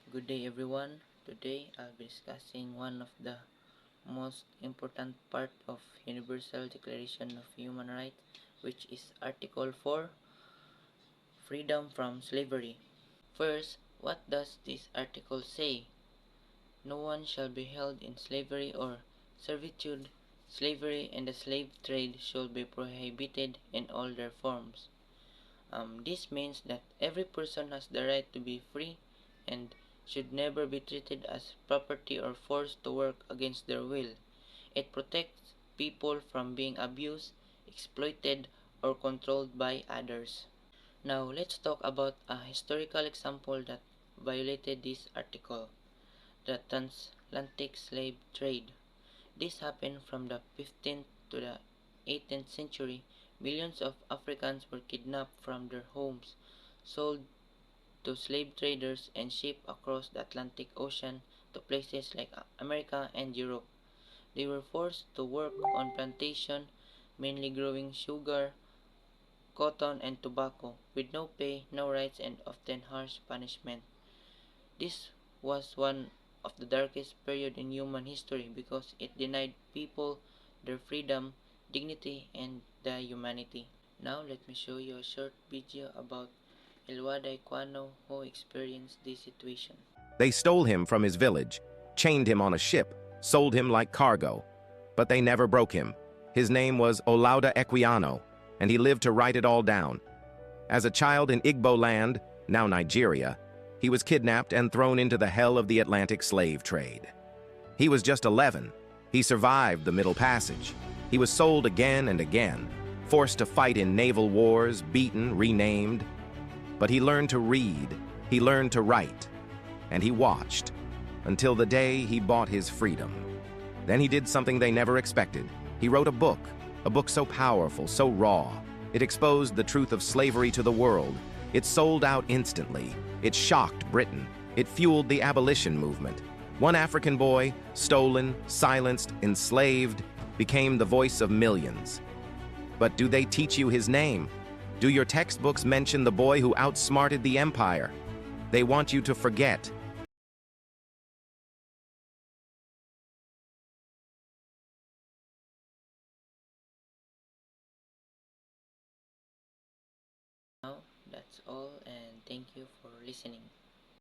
Good day everyone. Today I'll be discussing one of the most important part of Universal Declaration of Human Rights, which is Article 4, Freedom from Slavery. First, what does this article say? No one shall be held in slavery or servitude. Slavery and the slave trade shall be prohibited in all their forms. This means that every person has the right to be free and should never be treated as property or forced to work against their will. It protects people from being abused, exploited, or controlled by others. Now, let's talk about a historical example that violated this article, the transatlantic slave trade. This happened from the 15th to the 18th century. Millions of Africans were kidnapped from their homes, sold to slave traders, and shipped across the Atlantic Ocean to places like America and Europe. They were forced to work on plantations, mainly growing sugar, cotton, and tobacco, with no pay, no rights, and often harsh punishment. This was one of the darkest periods in human history because it denied people their freedom, dignity, and the humanity. Now let me show you a short video about Elwada Iquano who experienced this situation. They stole him from his village, chained him on a ship, sold him like cargo. But they never broke him. His name was Olaudah Equiano, and he lived to write it all down. As a child in Igbo land, now Nigeria, he was kidnapped and thrown into the hell of the Atlantic slave trade. He was just 11. He survived the Middle Passage. He was sold again and again, forced to fight in naval wars, beaten, renamed. But he learned to read, he learned to write, and he watched until the day he bought his freedom. Then he did something they never expected. He wrote a book so powerful, so raw. It exposed the truth of slavery to the world. It sold out instantly. It shocked Britain. It fueled the abolition movement. One African boy, stolen, silenced, enslaved, became the voice of millions. But do they teach you his name? Do your textbooks mention the boy who outsmarted the empire? They want you to forget. Now that's all and thank you for listening.